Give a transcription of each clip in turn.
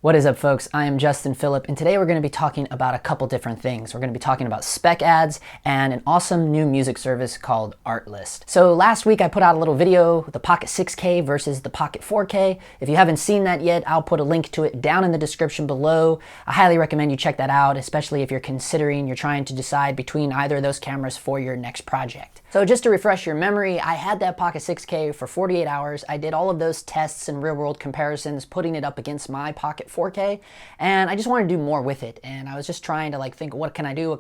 What is up, folks? I am Justin Phillip, and today we're going to be talking about a couple different things. We're going to be talking about spec ads and an awesome new music service called ArtList. So last week I put out a little video, the Pocket 6K versus the Pocket 4K. If you haven't seen that yet, I'll put a link to it down in the description below. I highly recommend you check that out, especially if you're trying to decide between either of those cameras for your next project. So just to refresh your memory, I had that Pocket 6K for 48 hours. I did all of those tests and real-world comparisons, putting it up against my Pocket 4K, and I just wanted to do more with it. And I was just trying to think, what can I do?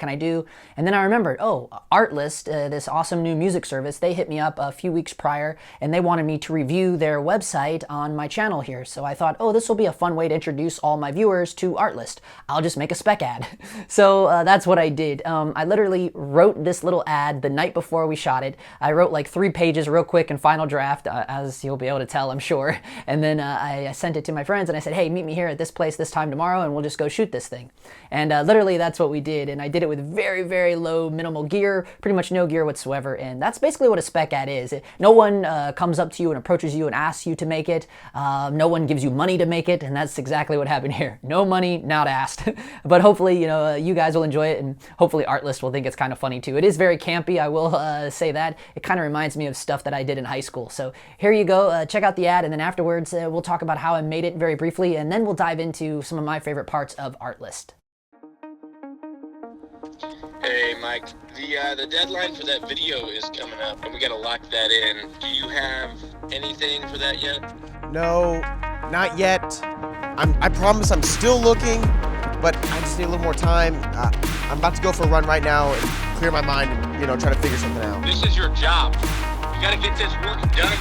And then I remembered, oh, ArtList, this awesome new music service, they hit me up a few weeks prior, and they wanted me to review their website on my channel here. So I thought, oh, this will be a fun way to introduce all my viewers to ArtList. I'll just make a spec ad. So that's what I did. I literally wrote this little ad the night before we shot it. I wrote like 3 pages real quick in Final Draft, as you'll be able to tell, I'm sure. And then I sent it to my friends and I said, hey, meet me here at this place this time tomorrow and we'll just go shoot this thing. And literally that's what we did. And I did it with very, very low minimal gear, pretty much no gear whatsoever. And that's basically what a spec ad is. No one comes up to you and approaches you and asks you to make it. No one gives you money to make it. And that's exactly what happened here. No money, not asked. But hopefully, you guys will enjoy it, and hopefully ArtList will think it's kind of funny too. It is very campy, I will say that. It kind of reminds me of stuff that I did in high school. So here you go, check out the ad, and then afterwards we'll talk about how I made it very briefly, and then we'll dive into some of my favorite parts of ArtList. Hey Mike, the deadline for that video is coming up and we gotta lock that in. Do you have anything for that yet? No, not yet. I promise I'm still looking, but I just need a little more time. I'm about to go for a run right now and clear my mind and, try to figure something out. This is your job. You gotta get this work done.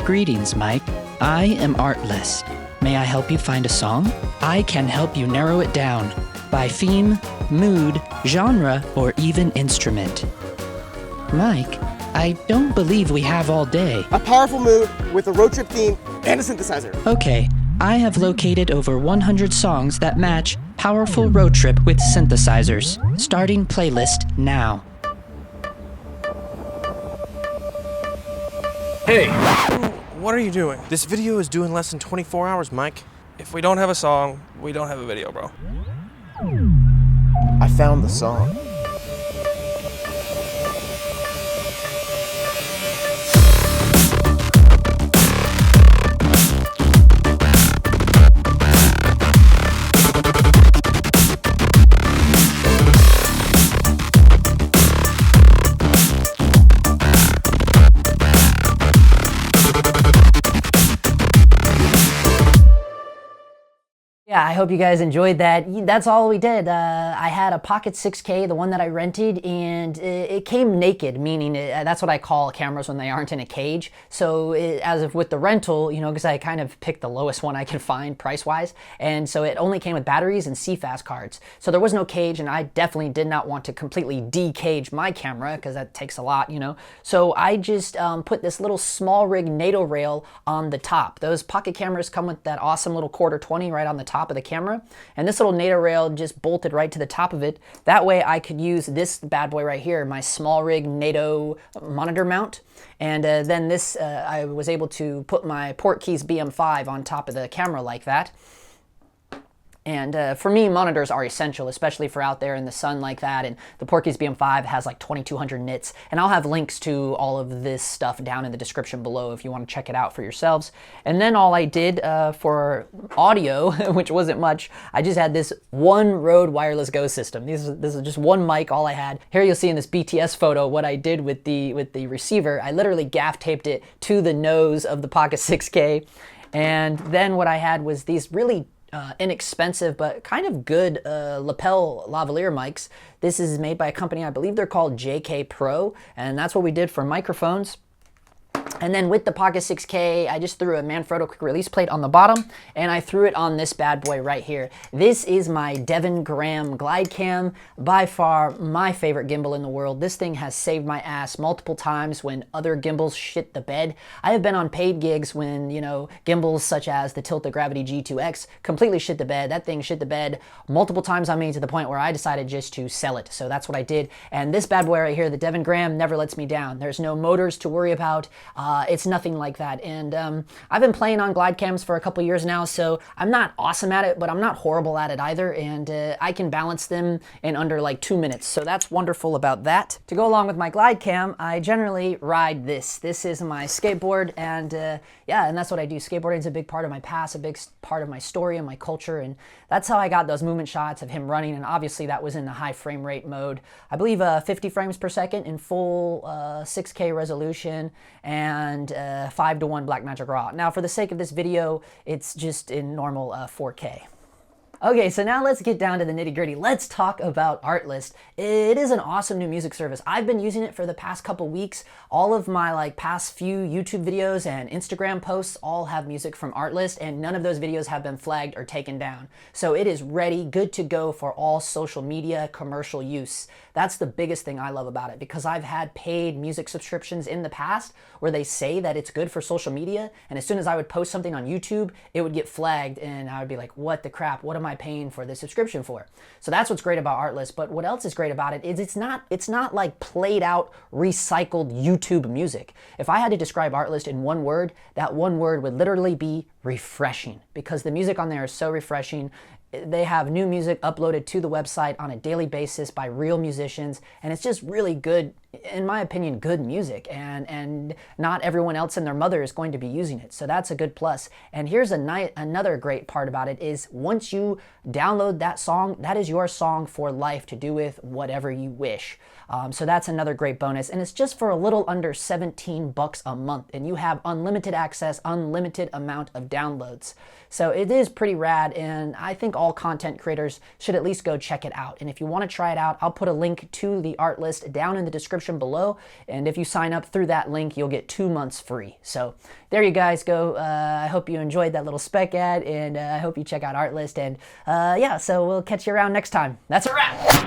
Greetings, Mike. I am ArtList. May I help you find a song? I can help you narrow it down by theme, mood, genre, or even instrument. Mike, I don't believe we have all day. A powerful mood with a road trip theme and a synthesizer. Okay, I have located over 100 songs that match powerful road trip with synthesizers. Starting playlist now. Hey! What are you doing? This video is due in less than 24 hours, Mike. If we don't have a song, we don't have a video, bro. I found the song. Yeah, I hope you guys enjoyed that. That's all we did. I had a Pocket 6K, the one that I rented, and it came naked, meaning that's what I call cameras when they aren't in a cage. So as if with the rental, because I kind of picked the lowest one I could find price-wise, and so it only came with batteries and CFast cards. So there was no cage, and I definitely did not want to completely de-cage my camera, because that takes a lot, So I just put this little smallRig NATO rail on the top. Those pocket cameras come with that awesome little Q20 right on the top of the camera, and this little NATO rail just bolted right to the top of it. That way I could use this bad boy right here, my smallRig NATO monitor mount, and then this I was able to put my Portkeys BM5 on top of the camera like that. And for me, monitors are essential, especially for out there in the sun like that. And the Portkeys BM5 has like 2200 nits. And I'll have links to all of this stuff down in the description below if you want to check it out for yourselves. And then all I did for audio, which wasn't much, I just had this one Rode wireless Go system. This is just one mic, all I had. Here you'll see in this BTS photo what I did with the receiver. I literally gaff taped it to the nose of the Pocket 6K. And then what I had was these really inexpensive but kind of good lapel lavalier mics. This is made by a company, I believe they're called JK Pro, and that's what we did for microphones. And then with the Pocket 6K, I just threw a Manfrotto quick release plate on the bottom, and I threw it on this bad boy right here. This is my Devin GlideCam, by far my favorite gimbal in the world. This thing has saved my ass multiple times when other gimbals shit the bed. I have been on paid gigs when, you know, gimbals such as the Tilt the Gravity G2X completely shit the bed. That thing shit the bed multiple times on me to the point where I decided just to sell it. So that's what I did. And this bad boy right here, the Devin Gram, never lets me down. There's no motors to worry about. It's nothing like that. And I've been playing on GlideCams for a couple years now, so I'm not awesome at it, but I'm not horrible at it either. And I can balance them in under like 2 minutes. So that's wonderful about that. To go along with my GlideCam, I generally ride this. This is my skateboard, and yeah, and that's what I do. Skateboarding is a big part of my past, a big part of my story and my culture, and that's how I got those movement shots of him running, and obviously that was in the high frame rate mode. I believe 50 frames per second in full 6K resolution, and 5:1 Blackmagic RAW. Now, for the sake of this video, it's just in normal 4K. Okay, so now let's get down to the nitty-gritty. Let's talk about ArtList. It is an awesome new music service. I've been using it for the past couple weeks. All of my past few YouTube videos and Instagram posts all have music from ArtList, and none of those videos have been flagged or taken down. So it is ready, good to go for all social media commercial use. That's the biggest thing I love about it, because I've had paid music subscriptions in the past where they say that it's good for social media, and as soon as I would post something on YouTube, it would get flagged, and I would be like, what the crap, what am I paying for this subscription for? So that's what's great about ArtList. But what else is great about it is it's not like played out, recycled YouTube music. If I had to describe ArtList in one word, that one word would literally be refreshing, because the music on there is so refreshing. They have new music uploaded to the website on a daily basis by real musicians, and it's just really good, in my opinion, good music, and not everyone else and their mother is going to be using it. So that's a good plus. And here's another great part about it is once you download that song, that is your song for life to do with whatever you wish. So that's another great bonus, and it's just for a little under 17 bucks a month, and you have unlimited access, unlimited amount of downloads. So it is pretty rad, and I think all content creators should at least go check it out. And if you want to try it out, I'll put a link to the ArtList down in the description below, and if you sign up through that link, you'll get 2 months free. So there you guys go. I hope you enjoyed that little spec ad, and I hope you check out ArtList, and yeah, so we'll catch you around next time. That's a wrap!